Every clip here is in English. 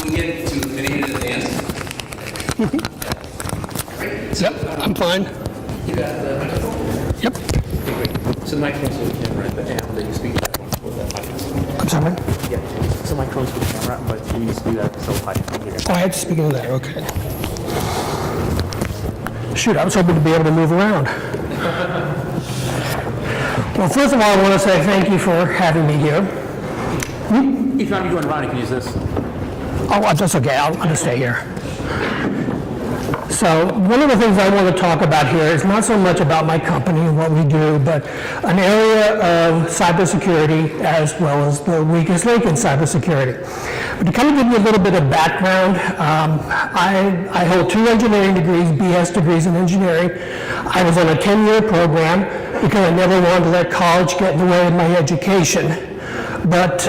we get to finish in advance? Yep, I'm fine. You got the microphone? Yep. So the microphone's for the camera, and that you speak that one for that microphone. I'm sorry. Yeah. So microphone's for the camera, but you need to do that so I can hear. Oh, I have to speak into that, okay. Shoot, I was hoping to be able to move around. Well, first of all, I want to say thank you for having me here. If you want to be going around, you can use this. Oh, that's okay, I'll just stay here. So one of the things I want to talk about here is not so much about my company and what we do, but an area of cybersecurity as well as the weakest link in cybersecurity. But to kind of give you a little bit of background, I hold 2 engineering degrees, BS degrees in engineering. I was on a 10-year program because I never wanted to let college get in the way of my education. But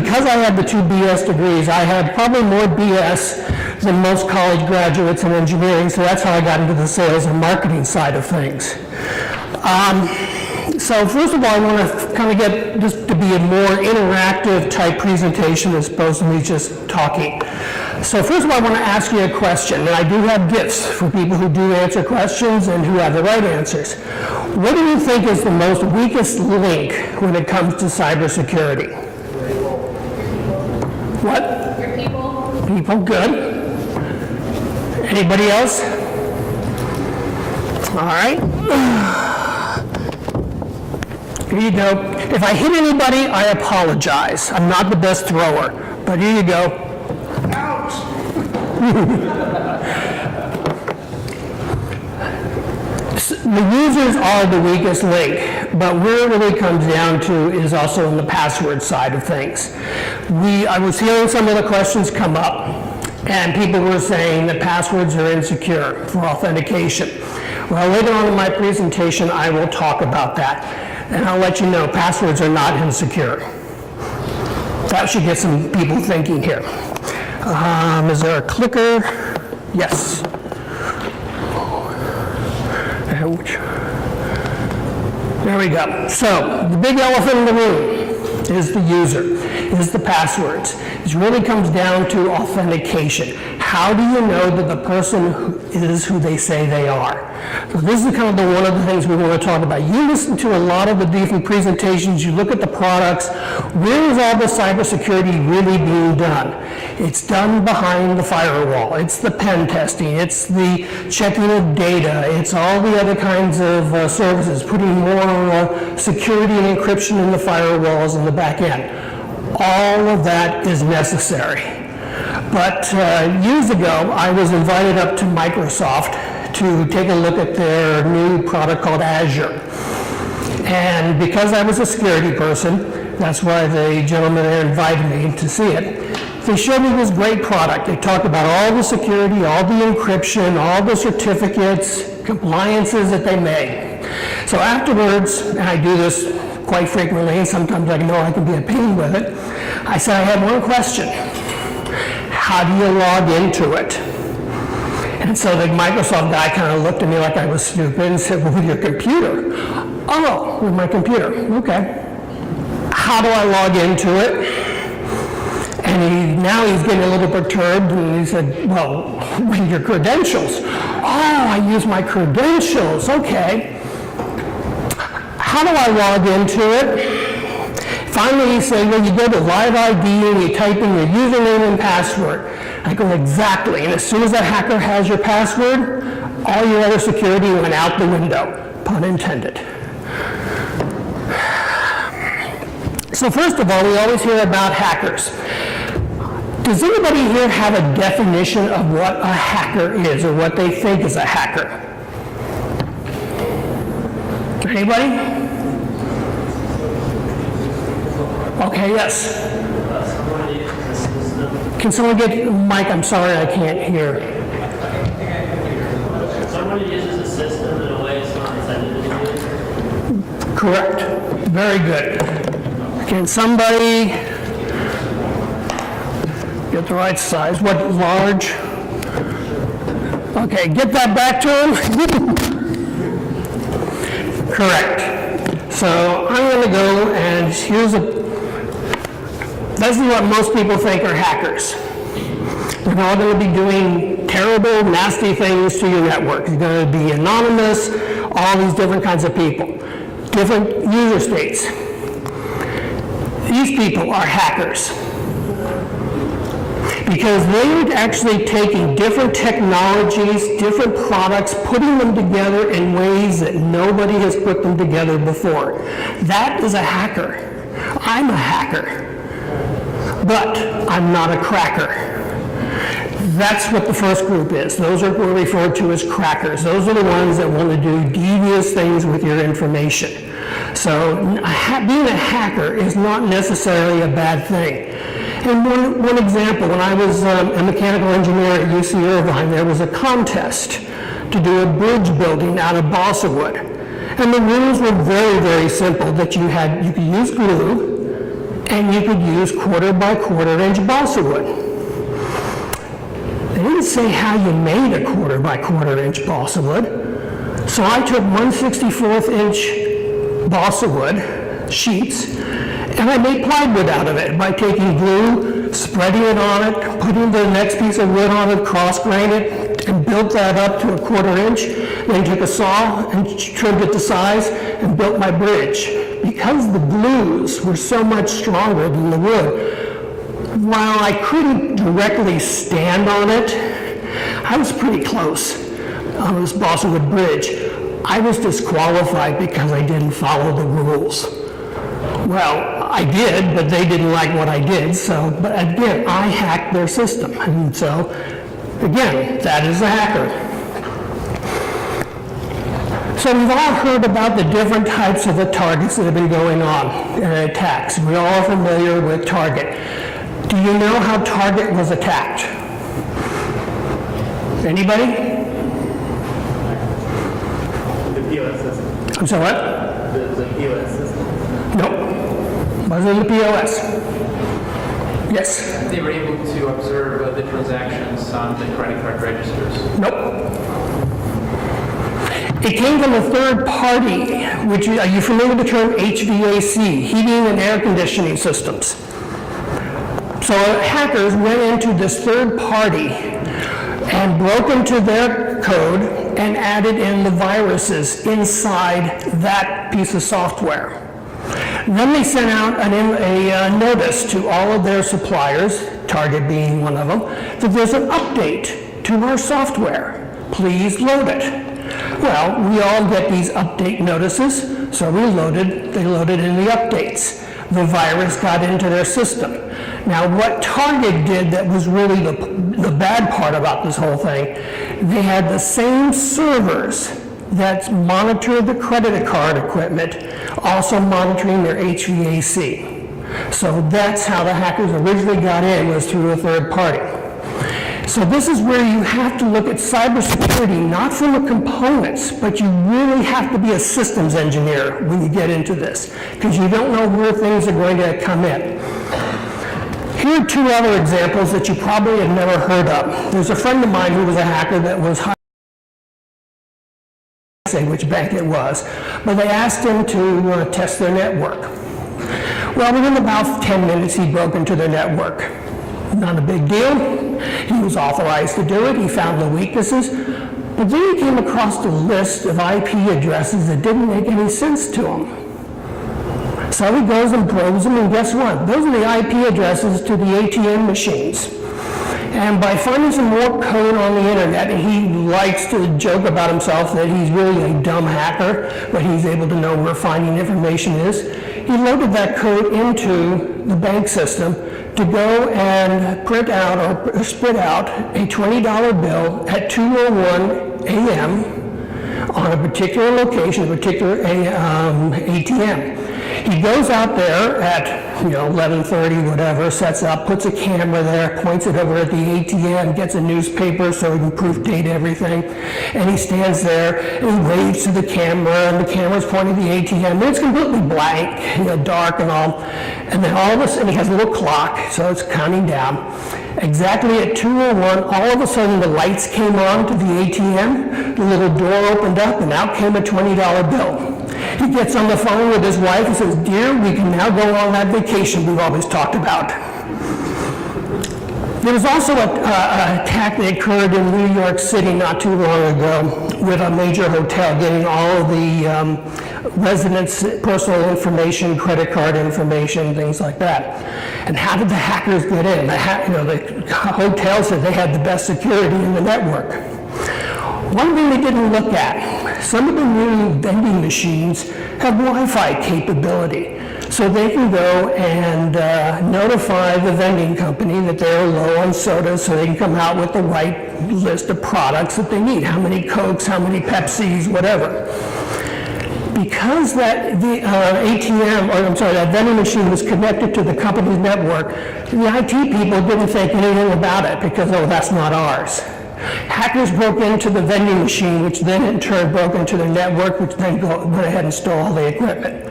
because I had the 2 BS degrees, I had probably more BS than most college graduates in engineering, so that's how I got into the sales and marketing side of things. So first of all, I want to kind of get this to be a more interactive type presentation as opposed to me just talking. So first of all, I want to ask you a question, and I do have gifts for people who do answer questions and who have the right answers. What do you think is the most weakest link when it comes to cybersecurity? What? Your people. People, good. Anybody else? All right. Here you go. If I hit anybody, I apologize. I'm not the best thrower, but here you go. Ouch! The users are the weakest link, but where it really comes down to is also in the password side of things. I was hearing some of the questions come up, and people were saying that passwords are insecure for authentication. Well, later on in my presentation, I will talk about that, and I'll let you know passwords are not insecure. That should get some people thinking here. Is there a clicker? Yes. There we go. So the big elephant in the room is the user, is the passwords. It really comes down to authentication. How do you know that the person is who they say they are? So this is kind of one of the things we want to talk about. You listen to a lot of the different presentations, you look at the products, where is all the cybersecurity really being done? It's done behind the firewall. It's the pen testing, it's the checking of data, it's all the other kinds of services, putting more security and encryption in the firewalls in the back end. All of that is necessary. But years ago, I was invited up to Microsoft to take a look at their new product called Azure. And because I was a security person, that's why the gentleman there invited me to see it. They showed me this great product. They talked about all the security, all the encryption, all the certificates, compliances that they made. So afterwards, and I do this quite frequently, and sometimes I know I can be a pain with it, I said, I have one question. How do you log into it? And so the Microsoft guy kind of looked at me like I was stupid and said, well, with your computer. Oh, with my computer, okay. How do I log into it? And now he's getting a little perturbed, and he said, well, with your credentials. Oh, I use my credentials, okay. How do I log into it? Finally, he said, well, you go to Live ID and you type in your username and password. I go, exactly. And as soon as that hacker has your password, all your other security went out the window, pun intended. So first of all, we always hear about hackers. Does anybody here have a definition of what a hacker is or what they think is a hacker? Anybody? Okay, yes. Can someone get a mic? I'm sorry, I can't hear. Someone uses a system in a way it's not intended to be. Correct. Very good. Can somebody get the right size? What, large? Okay, get that back to him. Correct. So I'm going to go and here's This is what most people think are hackers. They're not going to be doing terrible, nasty things to your network. They're going to be anonymous, all these different kinds of people, different user states. These people are hackers because they're actually taking different technologies, different products, putting them together in ways that nobody has put them together before. That is a hacker. I'm a hacker, but I'm not a cracker. That's what the first group is. Those are referred to as crackers. Those are the ones that want to do devious things with your information. So being a hacker is not necessarily a bad thing. And one example, when I was a mechanical engineer at UC Irvine, there was a contest to do a bridge building out of balsa wood. And the rules were very, very simple, that you could use glue and you could use 1/4 by 1/4 inch balsa wood. They didn't say how you made a 1/4 by 1/4 inch balsa wood. So I took 1/64 inch balsa wood sheets and I made plywood out of it by taking glue, spreading it on it, putting the next piece of wood on it, cross-grain it, and built that up to a 1/4 inch. Then took a saw and trimmed it to size and built my bridge. Because the glues were so much stronger than the wood, while I couldn't directly stand on it, I was pretty close on this balsa wood bridge. I was disqualified because I didn't follow the rules. Well, I did, but they didn't like what I did, but again, I hacked their system. And so, again, that is a hacker. So we've all heard about the different types of the targets that have been going on, attacks. We're all familiar with Target. Do you know how Target was attacked? Anybody? The POS system. I'm sorry, what? The POS system. Nope. Wasn't the POS. Yes? They were able to observe the transactions on the credit card registers. Nope. It came from a third party, which are you familiar with the term HVAC, heating and air conditioning systems? So hackers went into this third party and broke into their code and added in the viruses inside that piece of software. Then they sent out a notice to all of their suppliers, Target being one of them, that there's an update to our software. Please load it. Well, we all get these update notices, so they loaded in the updates. The virus got into their system. Now, what Target did that was really the bad part about this whole thing, they had the same servers that monitor the credit card equipment, also monitoring their HVAC. So that's how the hackers originally got in, was through a third party. So this is where you have to look at cybersecurity, not from the components, but you really have to be a systems engineer when you get into this, because you don't know where things are going to come in. Here are two other examples that you probably have never heard of. There's a friend of mine who was a hacker that was hired, I say which bank it was, but they asked him to test their network. Well, within about 10 minutes, he broke into their network. Not a big deal. He was authorized to do it. He found the weaknesses. But then he came across a list of IP addresses that didn't make any sense to him. So he goes and probes them, and guess what? Those are the IP addresses to the ATM machines. And by finding some more code on the internet, and he likes to joke about himself that he's really a dumb hacker, but he's able to know where finding information is, he loaded that code into the bank system to go and print out or spit out a $20 bill at 2:01 a.m. on a particular location, a particular ATM. He goes out there at 11:30, whatever, sets up, puts a camera there, points it over at the ATM, gets a newspaper so he can proof date everything, and he stands there and he waves to the camera, and the camera's pointing to the ATM, and it's completely blank, dark and all, and then all of a sudden he has a little clock, so it's counting down. Exactly at 2:01, all of a sudden the lights came on to the ATM, the little door opened up, and out came a $20 bill. He gets on the phone with his wife and says, "Dear, we can now go on that vacation we've always talked about." There was also a attack that occurred in New York City not too long ago with a major hotel, getting all of the residents' personal information, credit card information, things like that. And how did the hackers get in? The hotel said they had the best security in the network. One thing they didn't look at, some of the new vending machines have Wi-Fi capability. So they can go and notify the vending company that they're low on sodas, so they can come out with the right list of products that they need. How many Cokes, how many Pepsis, whatever. Because that that vending machine was connected to the company's network, the IT people didn't think anything about it because, oh, that's not ours. Hackers broke into the vending machine, which then in turn broke into the network, which then went ahead and stole all the equipment.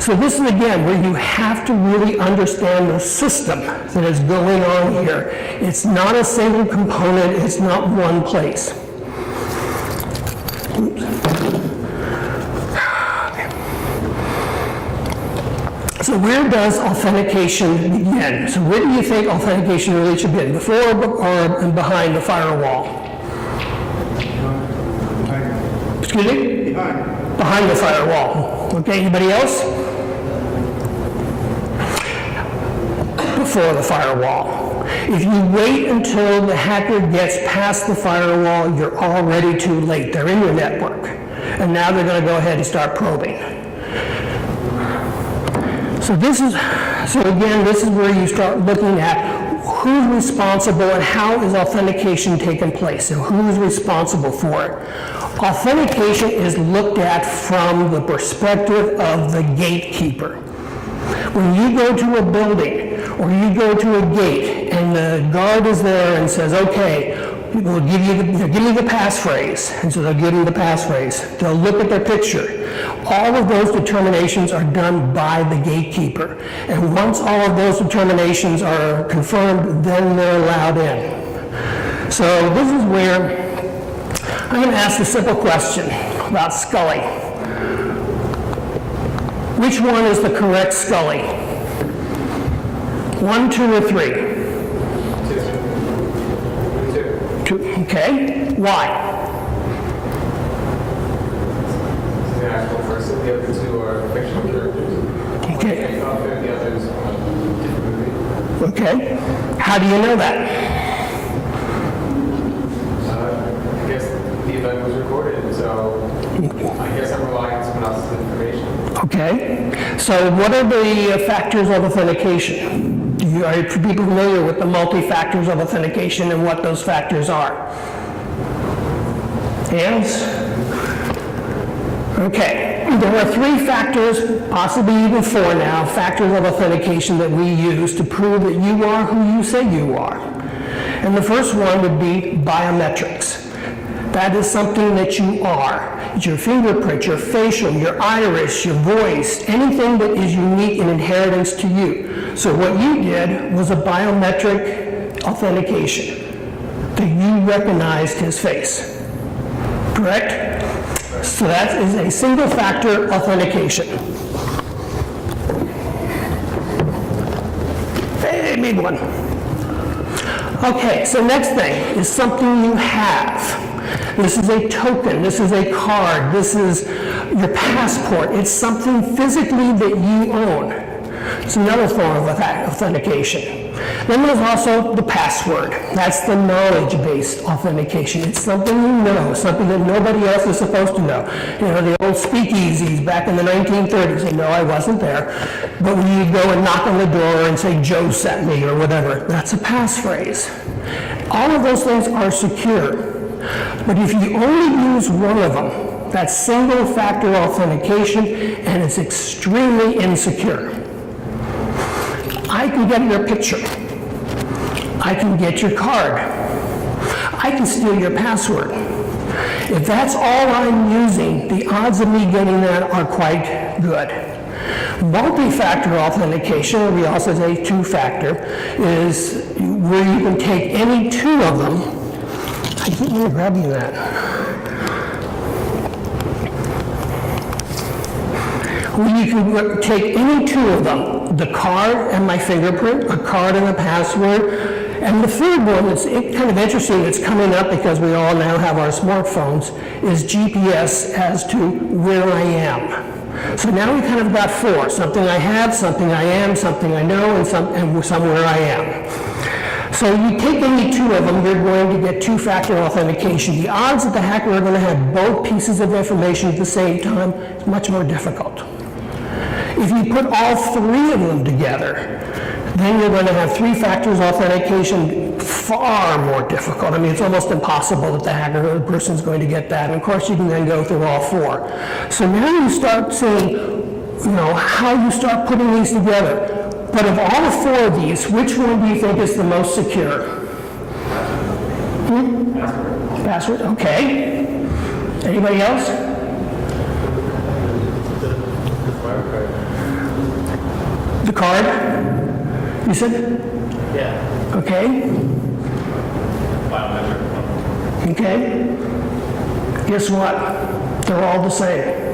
So this is again where you have to really understand the system that is going on here. It's not a single component, it's not one place. So where does authentication begin? So where do you think authentication really should begin? Before or behind the firewall? Excuse me? Behind the firewall. Okay, anybody else? Before the firewall. If you wait until the hacker gets past the firewall, you're already too late. They're in your network. And now they're going to go ahead and start probing. So this is where you start looking at who's responsible and how is authentication taking place, and who's responsible for it. Authentication is looked at from the perspective of the gatekeeper. When you go to a building or you go to a gate and the guard is there and says, okay, we'll give you the passphrase, and so they'll give you the passphrase. They'll look at their picture. All of those determinations are done by the gatekeeper. And once all of those determinations are confirmed, then they're allowed in. So this is where I'm going to ask a simple question about Scully. Which one is the correct Scully? 1, 2, or 3? 2. Okay. Why? The actual person, the other two are fictional characters. Okay. The others from a different movie. Okay. How do you know that? I guess the event was recorded, so I guess I'm relying on someone else's information. Okay. So what are the factors of authentication? Are people familiar with the multi-factors of authentication and what those factors are? Hands? Okay. There are 3 factors, possibly even 4 now, factors of authentication that we use to prove that you are who you say you are. And the first one would be biometrics. That is something that you are. It's your fingerprint, your facial, your iris, your voice, anything that is unique in inheritance to you. So what you did was a biometric authentication, that you recognized his face. Correct? So that is a single factor authentication. Hey, made one. Okay, so next thing is something you have. This is a token, this is a card, this is your passport. It's something physically that you own. It's another form of authentication. Then there's also the password. That's the knowledge-based authentication. It's something you know, something that nobody else is supposed to know. You know, the old speakeasies back in the 1930s, they know I wasn't there. But when you go and knock on the door and say, Joe sent me, or whatever, that's a passphrase. All of those things are secure. But if you only use one of them, that's single factor authentication, and it's extremely insecure. I can get your picture. I can get your card. I can steal your password. If that's all I'm using, the odds of me getting that are quite good. Multi-factor authentication, we also say 2-factor, is where you can take any 2 of them. I keep grabbing that. Well, you can take any two of them, the card and my fingerprint, a card and a password, and the third one is kind of interesting, it's coming up because we all now have our smartphones, is GPS as to where I am. So now we kind of got four, something I have, something I am, something I know, and somewhere I am. So you take any two of them, you're going to get two-factor authentication. The odds that the hacker are going to have both pieces of information at the same time is much more difficult. If you put all three of them together, then you're going to have three-factor authentication far more difficult. I mean, it's almost impossible that the hacker or the person's going to get that. And of course, you can then go through all four. So now you start seeing, how you start putting these together. But of all the four of these, which one do you think is the most secure? Password, okay. Anybody else? The card? You said? Yeah. Okay. Biometric. Okay. Guess what? They're all the same.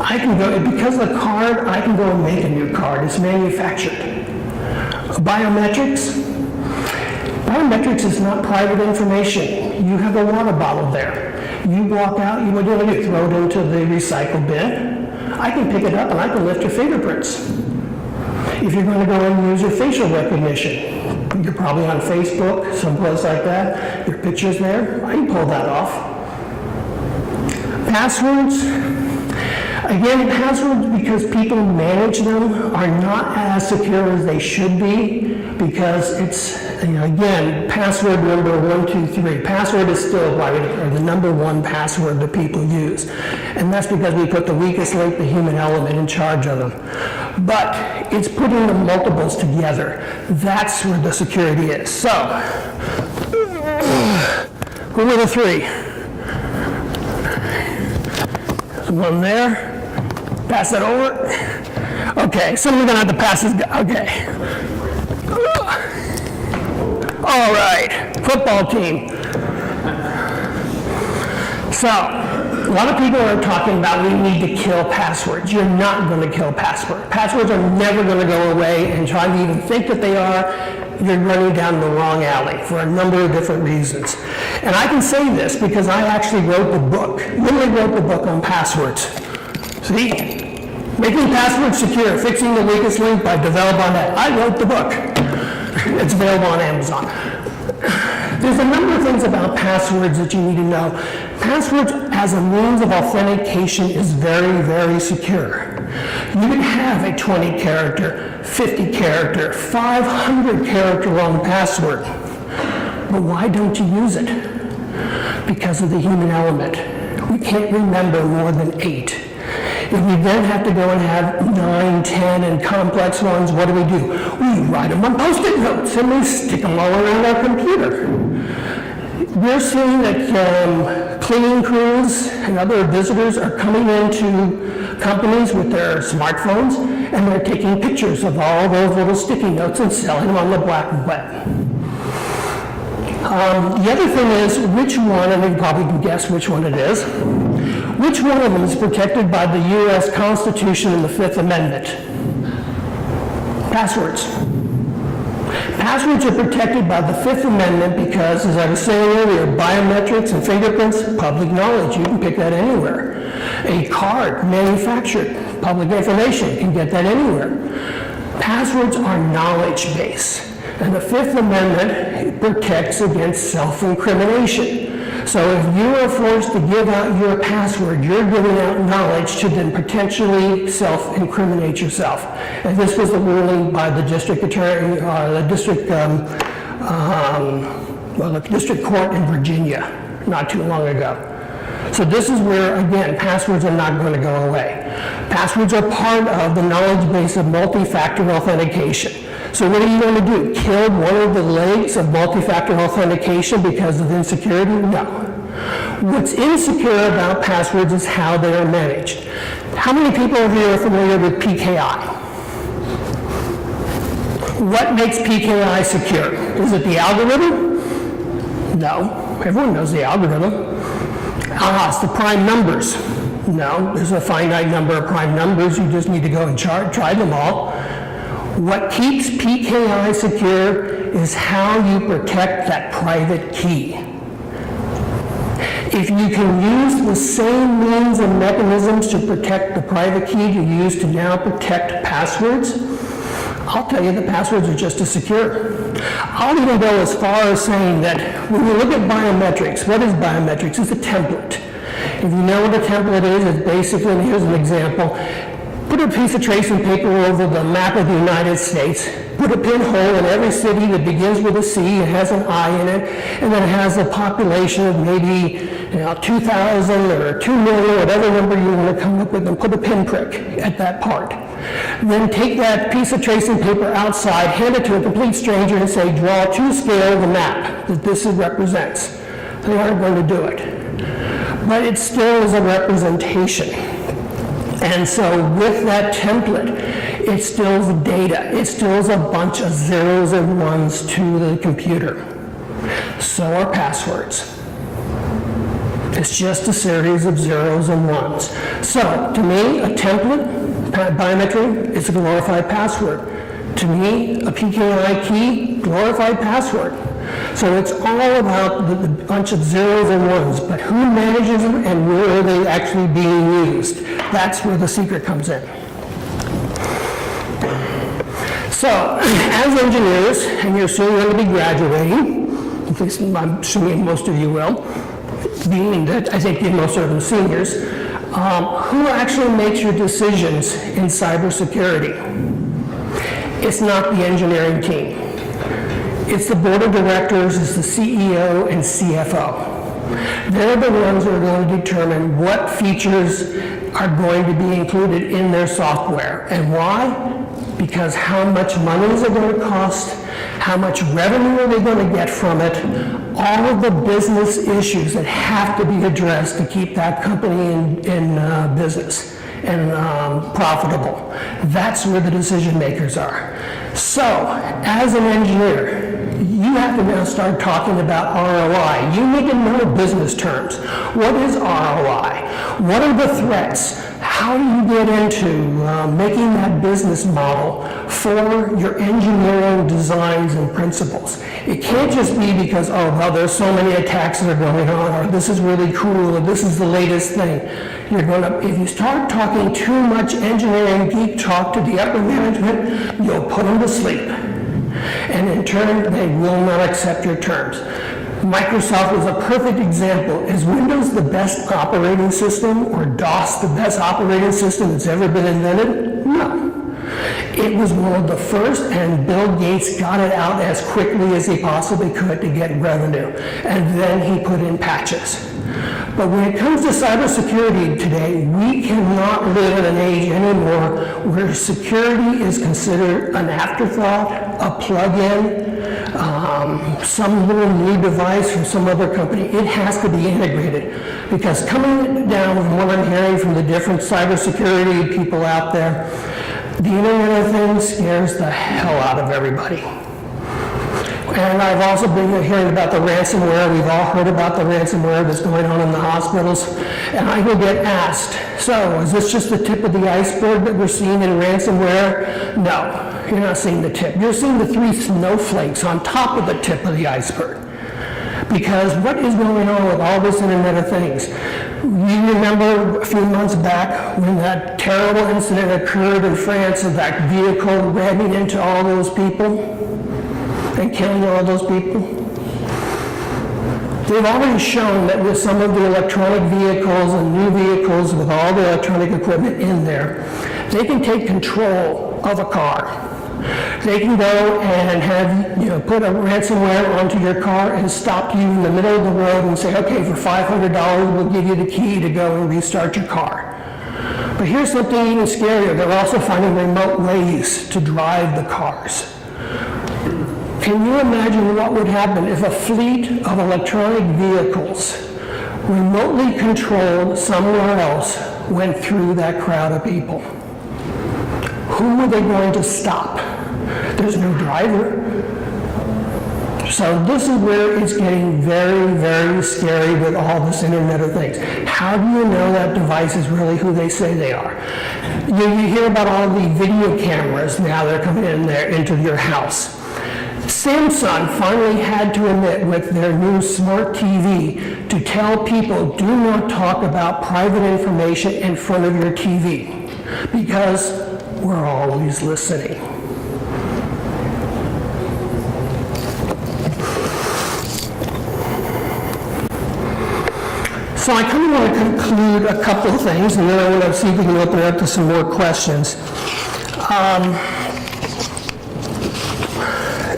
I can go, because of the card, I can go and make a new card. It's manufactured. Biometrics is not private information. You have a water bottle there. You walk out, what do you do? Throw it into the recycle bin. I can pick it up and I can lift your fingerprints. If you're going to go and use your facial recognition, you're probably on Facebook, someplace like that, your picture's there, I can pull that off. Passwords, again, passwords, because people manage them, are not as secure as they should be, because it's, again, password number 123. Password is still the number one password that people use. And that's because we put the weakest link, the human element, in charge of them. But it's putting the multiples together. That's where the security is. So, who were the three? There's one there. Pass that over. Okay, someone's gonna have to pass this guy. Okay. All right, football team. So, a lot of people are talking about we need to kill passwords. You're not going to kill passwords. Passwords are never going to go away, and trying to even think that they are, you're running down the wrong alley for a number of different reasons. And I can say this because I actually wrote the book, literally wrote the book on passwords. See? Making passwords secure, fixing the weakest link by develop.net. I wrote the book. It's available on Amazon. There's a number of things about passwords that you need to know. Passwords as a means of authentication is very, very secure. You can have a 20 character, 50 character, 500 character long password. But why don't you use it? Because of the human element. We can't remember more than 8. If we then have to go and have 9, 10, and complex ones, what do? We write them on Post-it notes and we stick them all around our computer. We're seeing that cleaning crews and other visitors are coming into companies with their smartphones and they're taking pictures of all those little sticky notes and selling them on the black web. The other thing is which one, and you probably can guess which one it is, which one of them is protected by the U.S. Constitution and the Fifth Amendment? Passwords. Passwords are protected by the Fifth Amendment because, as I was saying earlier, biometrics and fingerprints, public knowledge, you can pick that anywhere. A card, manufactured, public information, you can get that anywhere. Passwords are knowledge-based. And the Fifth Amendment protects against self-incrimination. So if you are forced to give out your password, you're giving out knowledge to then potentially self-incriminate yourself. And this was the ruling by the district attorney, the district court in Virginia not too long ago. So this is where, again, passwords are not going to go away. Passwords are part of the knowledge base of multi-factor authentication. So what are you going to do? Kill one of the legs of multi-factor authentication because of insecurity? No. What's insecure about passwords is how they are managed. How many people here are familiar with PKI? What makes PKI secure? Is it the algorithm? No. Everyone knows the algorithm. It's the prime numbers. No, there's a finite number of prime numbers. You just need to go and try them all. What keeps PKI secure is how you protect that private key. If you can use the same means and mechanisms to protect the private key you use to now protect passwords, I'll tell you the passwords are just as secure. I'll even go as far as saying that when you look at biometrics, what is biometrics? It's a template. If you know what a template is, it's basically, and here's an example, put a piece of tracing paper over the map of the United States, put a pinhole in every city that begins with a C, it has an I in it, and then it has a population of maybe 2,000 or 2 million, whatever number you want to come up with, and put a pinprick at that part. Then take that piece of tracing paper outside, hand it to a complete stranger and say, draw to scale the map that this represents. They aren't going to do it. But it still is a representation. And so with that template, it stills data. It stills a bunch of zeros and ones to the computer. So are passwords. It's just a series of zeros and ones. So to me, a template, biometry, is a glorified password. To me, a PKI key, glorified password. So it's all about the bunch of zeros and ones, but who manages them and where are they actually being used? That's where the secret comes in. So, as engineers, and you're soon going to be graduating, at least I'm assuming most of you will, being that I think most of them seniors, who actually makes your decisions in cybersecurity? It's not the engineering team. It's the board of directors, it's the CEO and CFO. They're the ones who are going to determine what features are going to be included in their software. And why? Because how much money is it going to cost? How much revenue are they going to get from it? All of the business issues that have to be addressed to keep that company in business and profitable. That's where the decision makers are. So, as an engineer, you have to now start talking about ROI. You need to know business terms. What is ROI? What are the threats? How do you get into making that business model for your engineering designs and principles? It can't just be because, oh, well, there's so many attacks that are going on, or this is really cool, or this is the latest thing. You're going to, if you start talking too much engineering geek talk to the upper management, you'll put them to sleep. And in turn, they will not accept your terms. Microsoft is a perfect example. Is Windows the best operating system, or DOS the best operating system that's ever been invented? No. It was one of the first, and Bill Gates got it out as quickly as he possibly could to get revenue. And then he put in patches. But when it comes to cybersecurity today, we cannot live in an age anymore where security is considered an afterthought, a plug-in, some little new device from some other company. It has to be integrated, because coming down from what I'm hearing from the different cybersecurity people out there, the Internet of Things scares the hell out of everybody. And I've also been hearing about the ransomware. We've all heard about the ransomware that's going on in the hospitals. And I will get asked, so is this just the tip of the iceberg that we're seeing in ransomware? No, you're not seeing the tip. You're seeing the 3 snowflakes on top of the tip of the iceberg. Because what is going on with all this Internet of Things? You remember a few months back when that terrible incident occurred in France of that vehicle ramming into all those people and killing all those people? They've already shown that with some of the electronic vehicles and new vehicles with all the electronic equipment in there, they can take control of a car. They can go and have, put a ransomware onto your car and stop you in the middle of the road and say, okay, for $500, we'll give you the key to go and restart your car. But here's something even scarier. They're also finding remote ways to drive the cars. Can you imagine what would happen if a fleet of electronic vehicles remotely controlled somewhere else went through that crowd of people? Who were they going to stop? There's no driver. So this is where it's getting very, very scary with all this Internet of Things. How do you know that device is really who they say they are? You hear about all the video cameras now that are coming in there into your house. Samsung finally had to admit with their new smart TV to tell people, do not talk about private information in front of your TV, because we're always listening. So I kind of want to conclude a couple of things, and then I want to see if we can open it up to some more questions.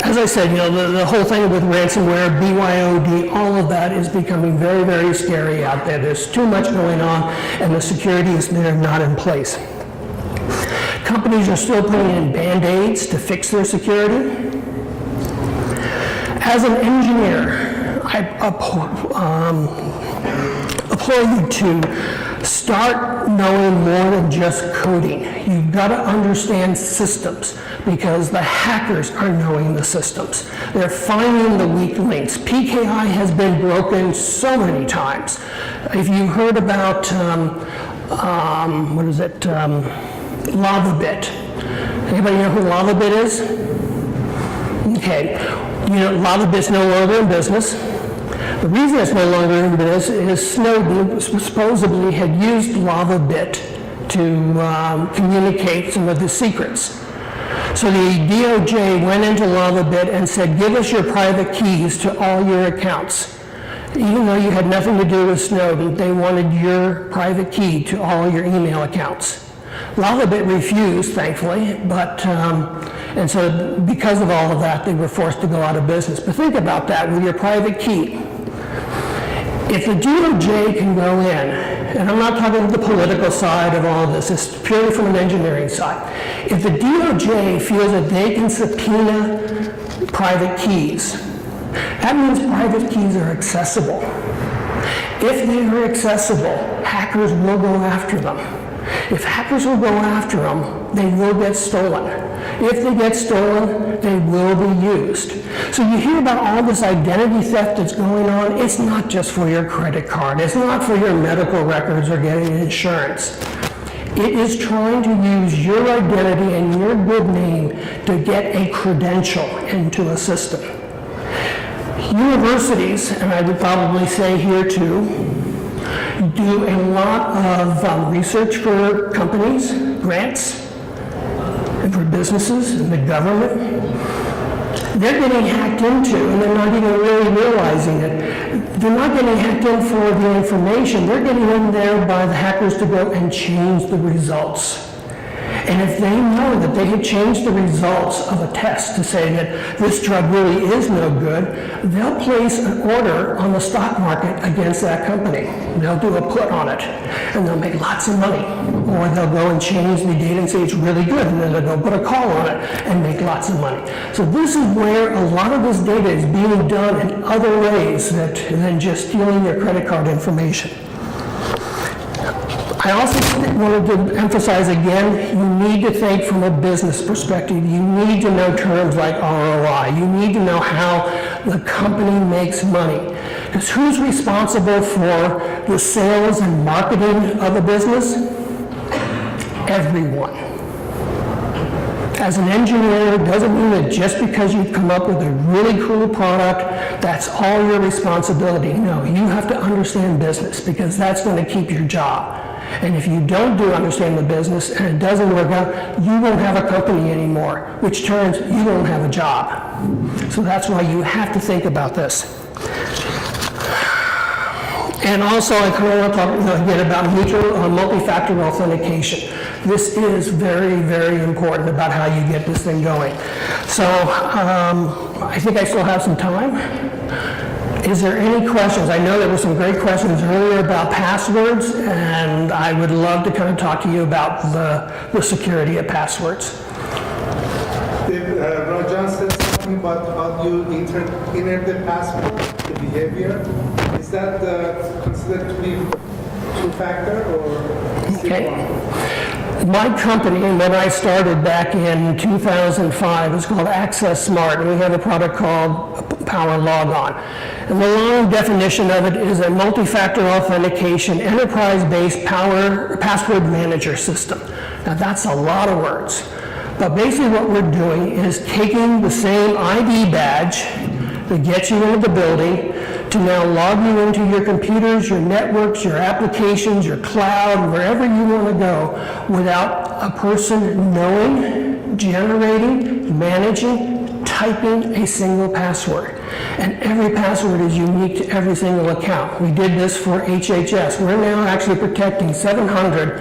As I said, the whole thing with ransomware, BYOD, all of that is becoming very, very scary out there. There's too much going on, and the security is there not in place. Companies are still putting in Band-Aids to fix their security. As an engineer, I implore you to start knowing more than just coding. You've got to understand systems, because the hackers are knowing the systems. They're finding the weak links. PKI has been broken so many times. If you heard about, LavaBit. Anybody know who LavaBit is? Okay, LavaBit's no longer in business. The reason it's no longer in business is Snowden supposedly had used LavaBit to communicate some of his secrets. So the DOJ went into LavaBit and said, give us your private keys to all your accounts. Even though you had nothing to do with Snowden, they wanted your private key to all your email accounts. LavaBit refused, thankfully, and so because of all of that, they were forced to go out of business. But think about that with your private key. If the DOJ can go in, and I'm not talking the political side of all this, it's purely from an engineering side. If the DOJ feels that they can subpoena private keys, that means private keys are accessible. If they are accessible, hackers will go after them. If hackers will go after them, they will get stolen. If they get stolen, they will be used. So you hear about all this identity theft that's going on. It's not just for your credit card. It's not for your medical records or getting insurance. It is trying to use your identity and your good name to get a credential into a system. Universities, and I would probably say here too, do a lot of research for companies, grants, and for businesses and the government. They're getting hacked into, and they're not even really realizing it. They're not getting hacked in for the information. They're getting in there by the hackers to go and change the results. And if they know that they have changed the results of a test to say that this drug really is no good, they'll place an order on the stock market against that company. They'll do a put on it, and they'll make lots of money. Or they'll go and change the data and say it's really good, and then they'll go put a call on it and make lots of money. So this is where a lot of this data is being done in other ways than just stealing your credit card information. I also wanted to emphasize again, you need to think from a business perspective. You need to know terms like ROI. You need to know how the company makes money. Because who's responsible for the sales and marketing of a business? Everyone. As an engineer, it doesn't mean that just because you've come up with a really cool product, that's all your responsibility. No, you have to understand business, because that's going to keep your job. And if you don't understand the business and it doesn't work out, you won't have a company anymore, which turns you won't have a job. So that's why you have to think about this. And also, I kind of want to talk again about multi-factor authentication. This is very, very important about how you get this thing going. So I think I still have some time. Is there any questions? I know there were some great questions earlier about passwords, and I would love to kind of talk to you about the security of passwords. Rajan said something about how you enter the password, the behavior. Is that considered to be two-factor or is it Okay. one? My company, when I started back in 2005, was called Access Smart, and we have a product called Power Logon. And the long definition of it is a multi-factor authentication, enterprise-based password manager system. Now that's a lot of words, but basically what we're doing is taking the same ID badge that gets you into the building to now log you into your computers, your networks, your applications, your cloud, wherever you want to go, without a person knowing, generating, managing, typing a single password. And every password is unique to every single account. We did this for HHS. We're now actually protecting 700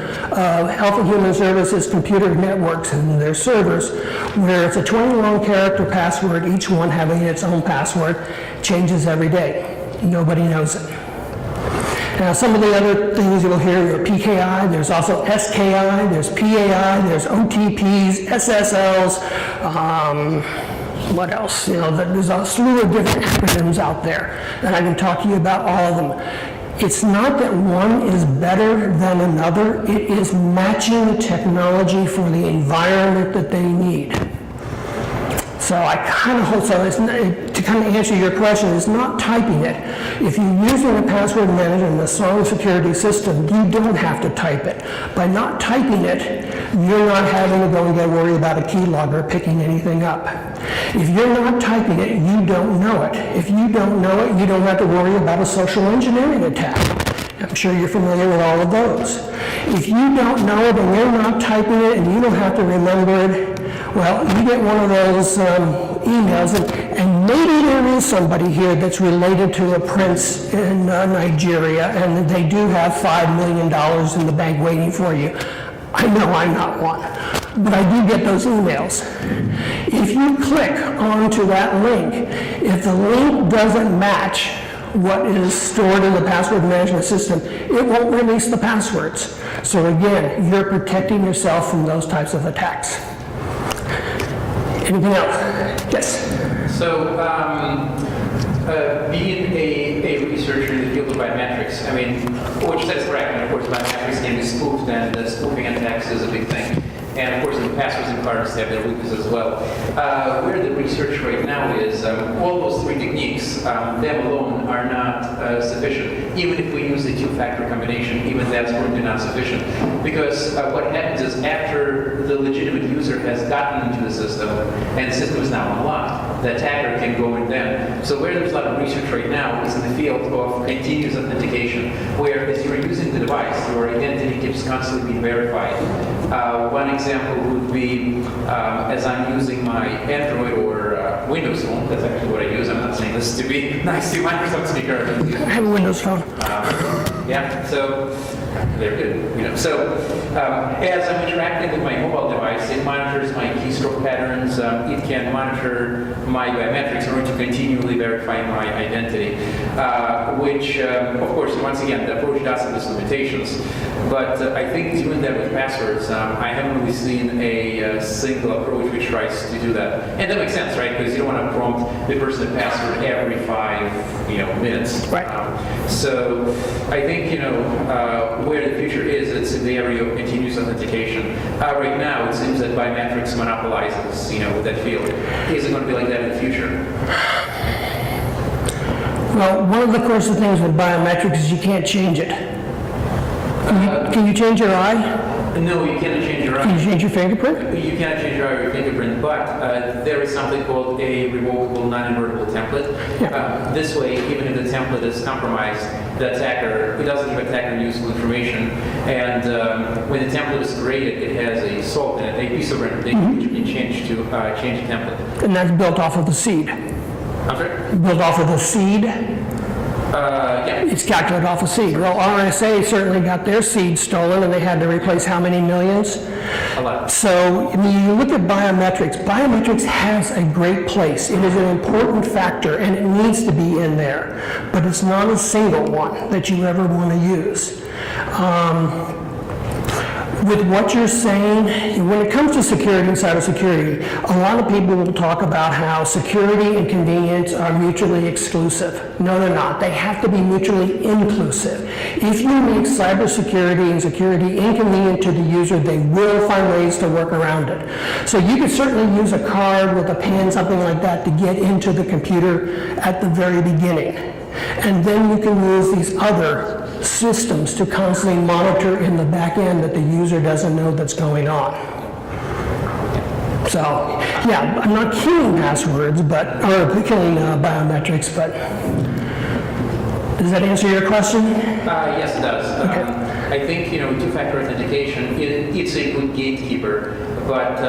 Health and Human Services computer networks and their servers, where it's a 21 character password, each one having its own password, changes every day. Nobody knows it. Now, some of the other things you'll hear are PKI, there's also SKI, there's PAI, there's OTPs, SSLs, what else? You know, there's a slew of different acronyms out there, and I can talk to you about all of them. It's not that one is better than another, it is matching the technology for the environment that they need. So I kind of hope so. To kind of answer your question, it's not typing it. If you're using a password manager in the Cybersecurity system, you don't have to type it. By not typing it, you're not having to go and get worried about a keylogger picking anything up. If you're not typing it, you don't know it. If you don't know it, you don't have to worry about a social engineering attack. I'm sure you're familiar with all of those. If you don't know it and you're not typing it and you don't have to remember it, well, you get one of those emails, and maybe there is somebody here that's related to a prince in Nigeria, and they do have $5 million in the bank waiting for you. I know I'm not one, but I do get those emails. If you click onto that link, if the link doesn't match what is stored in the password management system, it won't release the passwords. So again, you're protecting yourself from those types of attacks. Anything else? Yes? So, being a researcher in the field of biometrics, I mean, what you said is correct. And of course, biometrics can be spoofed, and spoofing attacks is a big thing. And of course, the passwords and cards have their weaknesses as well. Where the research right now is, all those three techniques, them alone are not sufficient. Even if we use a two-factor combination, even that's going to be not sufficient. Because what happens is after the legitimate user has gotten into the system, and the system is now unlocked, the attacker can go in then. So where there's a lot of research right now is in the field of continuous authentication, where as you're using the device, your identity keeps constantly being verified. One example would be as I'm using my Android or Windows phone. That's actually what I use. I'm not saying this to be nice to Microsoft speaker. I have a Windows phone. Yeah, so they're good. You know, so as I'm interacting with my mobile device, it monitors my keystroke patterns. It can monitor my biometrics in order to continually verify my identity, which, of course, once again, the approach does have its limitations. But I think doing that with passwords, I haven't really seen a single approach which tries to do that. And that makes sense, right? Because you don't want to prompt the person a password every 5 minutes. Right. So I think, where the future is, it's in the area of continuous authentication. Right now, it seems that biometrics monopolizes, with that field. Is it going to be like that in the future? Well, one of the course of things with biometrics is you can't change it. Can you change your eye? No, you cannot change your Can eye. you change your fingerprint? You cannot change your eye or your fingerprint, but there is something called a revocable, non-invertible template. Yeah. This way, even if the template is compromised, the attacker, it doesn't give attacker useful information. And when the template is created, it has a salt in it, a piece of random data which you can change to change the template. And that's built off of the seed. I'm sorry? Built off of the seed. Yeah. It's calculated off of seed. Well, RSA certainly got their seed stolen, and they had to replace how many millions? A lot. So when you look at biometrics, biometrics has a great place. It is an important factor, and it needs to be in there. But it's not a single one that you ever want to use. with what you're saying, when it comes to security and cybersecurity, a lot of people will talk about how security and convenience are mutually exclusive. No, they're not. They have to be mutually inclusive. If you make cybersecurity and security inconvenient to the user, they will find ways to work around it. So you could certainly use a card with a pin, something like that, to get into the computer at the very beginning. And then you can use these other systems to constantly monitor in the back end that the user doesn't know that's going on. So, yeah, I'm not killing passwords, or killing biometrics, but does that answer your question? Yes, it does. Okay. I think, two-factor authentication, it's a good gatekeeper, but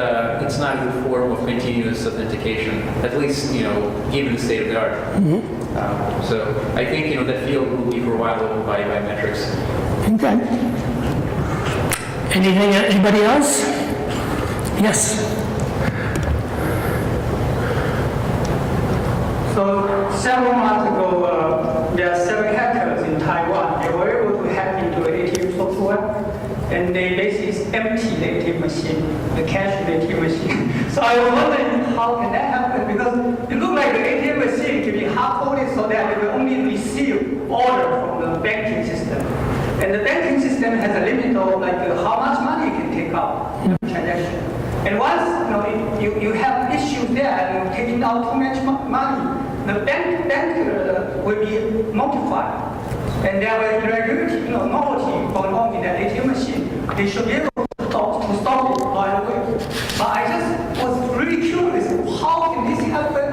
it's not a good form of continuous authentication, at least, given the state of the art. So I think, that field will be for a while opened by biometrics. Okay. Anybody else? Yes. So several months ago, there are several hackers in Taiwan. They were able to hack into ATM software, and they basically empty the ATM machine, the cash in the ATM machine. So I was wondering how can that happen? Because it looked like the ATM machine can be hard-coded so that it will only receive order from the banking system. And the banking system has a limit of how much money it can take out in a transaction. And once you have issues there and taking out too much money, the bank will be notified. And there will be irregularity, novelty going on in the ATM machine. They should be able to stop it right away. But I just was really curious, how can this happen?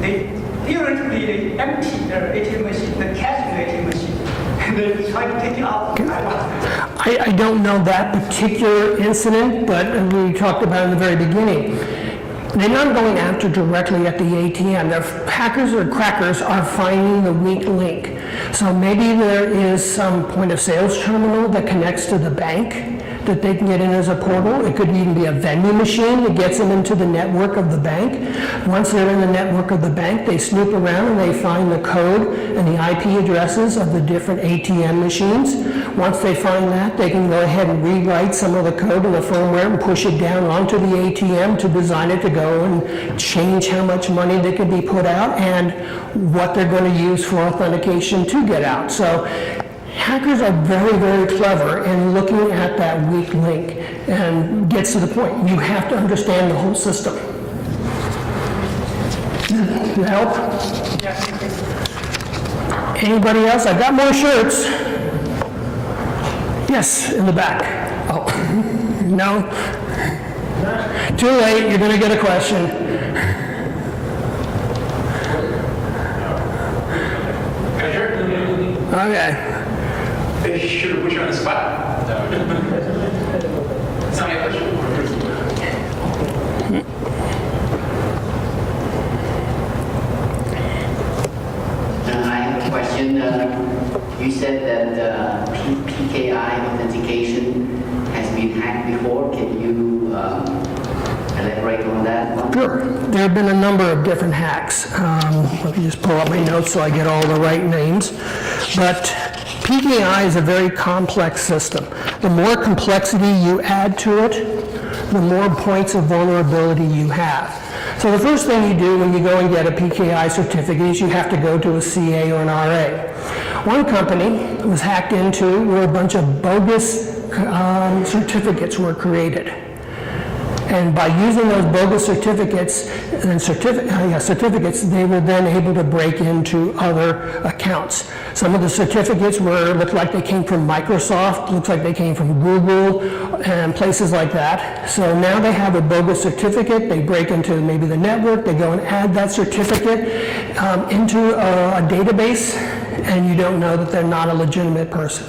They theoretically they empty their ATM machine, the cash in the ATM machine, and they try to take it out. I don't know that particular incident, but we talked about it in the very beginning. They're not going after directly at the ATM. Their hackers or crackers are finding the weak link. So maybe there is some point of sales terminal that connects to the bank that they can get in as a portal. It could even be a vending machine that gets them into the network of the bank. Once they're in the network of the bank, they snoop around and they find the code and the IP addresses of the different ATM machines. Once they find that, they can go ahead and rewrite some of the code in the firmware and push it down onto the ATM to design it to go and change how much money that can be put out and what they're going to use for authentication to get out. So hackers are very, very clever in looking at that weak link and gets to the point. You have to understand the whole system. Does that help? Anybody else? I've got more shirts. Yes, in the back. Oh, no. Too late, you're going to get a question. Okay. They should have put you on the spot. It's not my question. I have a question. You said that PKI authentication has been hacked before. Can you elaborate on that one? Sure. There have been a number of different hacks. Let me just pull up my notes so I get all the right names. But PKI is a very complex system. The more complexity you add to it, the more points of vulnerability you have. So the first thing you do when you go and get a PKI certificate is you have to go to a CA or an RA. One company was hacked into where a bunch of bogus certificates were created. And by using those bogus certificates, they were then able to break into other accounts. Some of the certificates looked like they came from Microsoft, looks like they came from Google, and places like that. So now they have a bogus certificate, they break into maybe the network, they go and add that certificate into a database, and you don't know that they're not a legitimate person.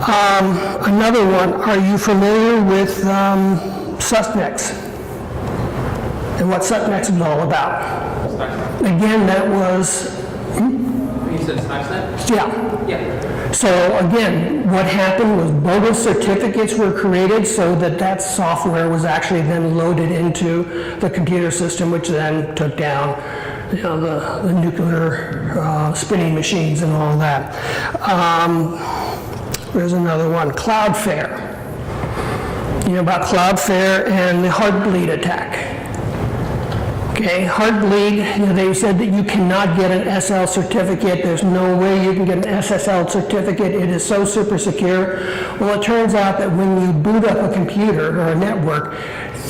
Another one, are you familiar with Suspects and what Suspects is all about? Again, that was... You said Stuxnet? Yeah. Yeah. So again, what happened was bogus certificates were created so that software was actually then loaded into the computer system, which then took down the nuclear spinning machines and all that. There's another one, Cloudflare. about Cloudflare and the Heartbleed attack. Okay, Heartbleed, they said that you cannot get an SL certificate. There's no way you can get an SSL certificate. It is so super secure. Well, it turns out that when you boot up a computer or a network,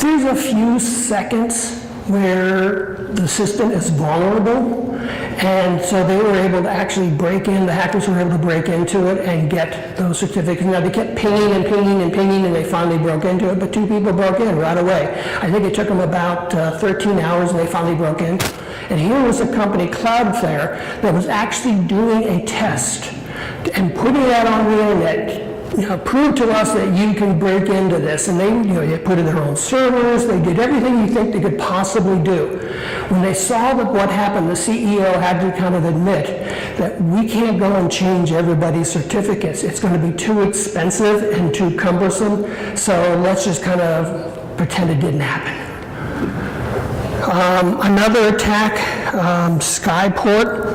there's a few seconds where the system is vulnerable, and so they were able to actually break in, the hackers were able to break into it and get those certificates. Now, they kept pinging and pinging and pinging, and they finally broke into it, but 2 people broke in right away. I think it took them about 13 hours, and they finally broke in. And here was a company, Cloudflare, that was actually doing a test and putting that on the internet, prove to us that you can break into this. And they put in their own servers, they did everything you think they could possibly do. When they saw that what happened, the CEO had to kind of admit that we can't go and change everybody's certificates. It's going to be too expensive and too cumbersome, so let's just kind of pretend it didn't happen. Another attack, Skyport,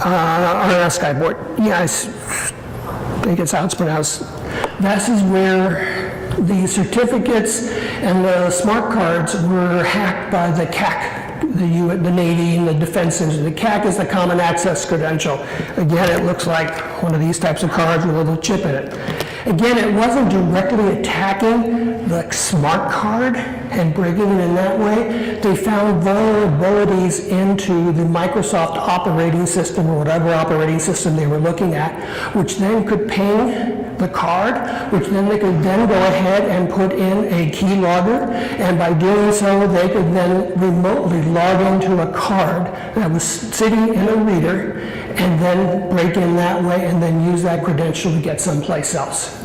or not Skyport, I think it's how it's pronounced. This is where the certificates and the smart cards were hacked by the CAC, the Navy and the defense industry. The CAC is the Common Access Credential. Again, it looks like one of these types of cards with a little chip in it. Again, it wasn't directly attacking the smart card and breaking it in that way. They found vulnerabilities into the Microsoft operating system or whatever operating system they were looking at, which then could ping the card, which then they could then go ahead and put in a keylogger, and by doing so, they could then remotely log into a card that was sitting in a reader and then break in that way and then use that credential to get someplace else.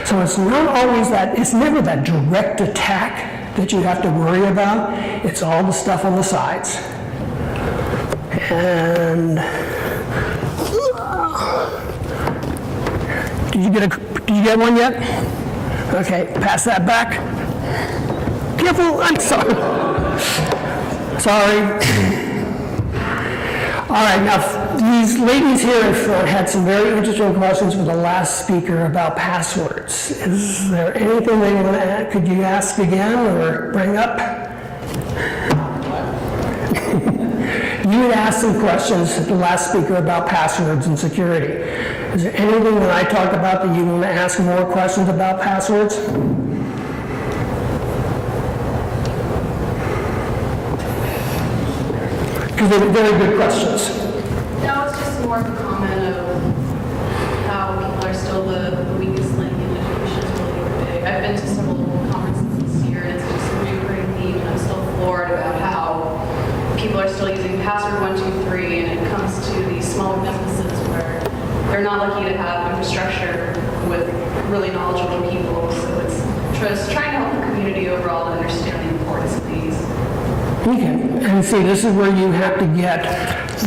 So it's not always that, it's never that direct attack that you have to worry about. It's all the stuff on the sides. And did you get one yet? Okay, pass that back. Careful, I'm sorry. Sorry. All right, now these ladies here in front had some very interesting questions for the last speaker about passwords. Is there anything they want to add? Could you ask again or bring up? You had asked some questions at the last speaker about passwords and security. Is there anything that I talked about that you want to ask more questions about passwords? Because they were very good questions. No, it's just more of a comment of how people are still the weakest link in education is really big. I've been to several conferences this year, and it's just a recurring theme, and I'm still floored about how people are still using password 123, and it comes to these small businesses where they're not lucky to have infrastructure with really knowledgeable people. So it's just trying to help the community overall to understand the importance of these. Okay, and see, this is where you have to get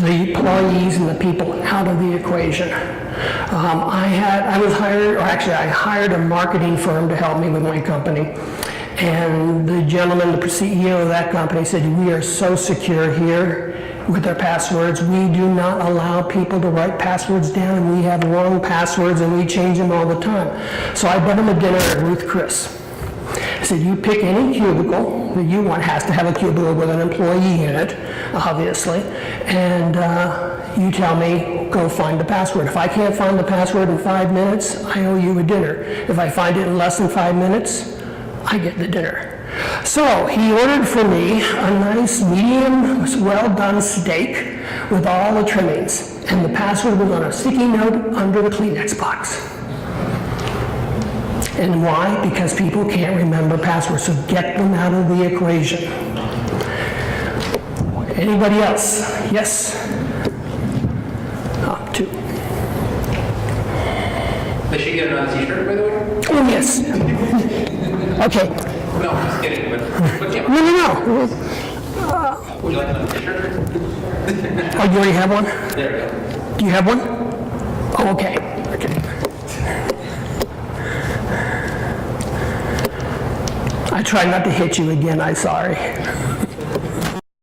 the employees and the people out of the equation. I hired a marketing firm to help me with my company. And the gentleman, the CEO of that company said, we are so secure here with our passwords. We do not allow people to write passwords down, and we have wrong passwords, and we change them all the time. So I bought him a dinner at Ruth Chris. I said, you pick any cubicle that you want. Has to have a cubicle with an employee in it, obviously. And you tell me, go find the password. If I can't find the password in 5 minutes, I owe you a dinner. If I find it in less than 5 minutes, I get the dinner. So he ordered for me a nice medium, well-done steak with all the trimmings. And the password was on a sticky note under the Kleenex box. And why? Because people can't remember passwords, so get them out of the equation. Anybody else? Yes? Two. Does she get another t-shirt, by the way? Oh, yes. Okay. No, I'm just kidding, but yeah. No. Would you like another t-shirt? Oh, you already have one? There we go. Do you have one? Oh, okay. Okay. I tried not to hit you again, I'm sorry.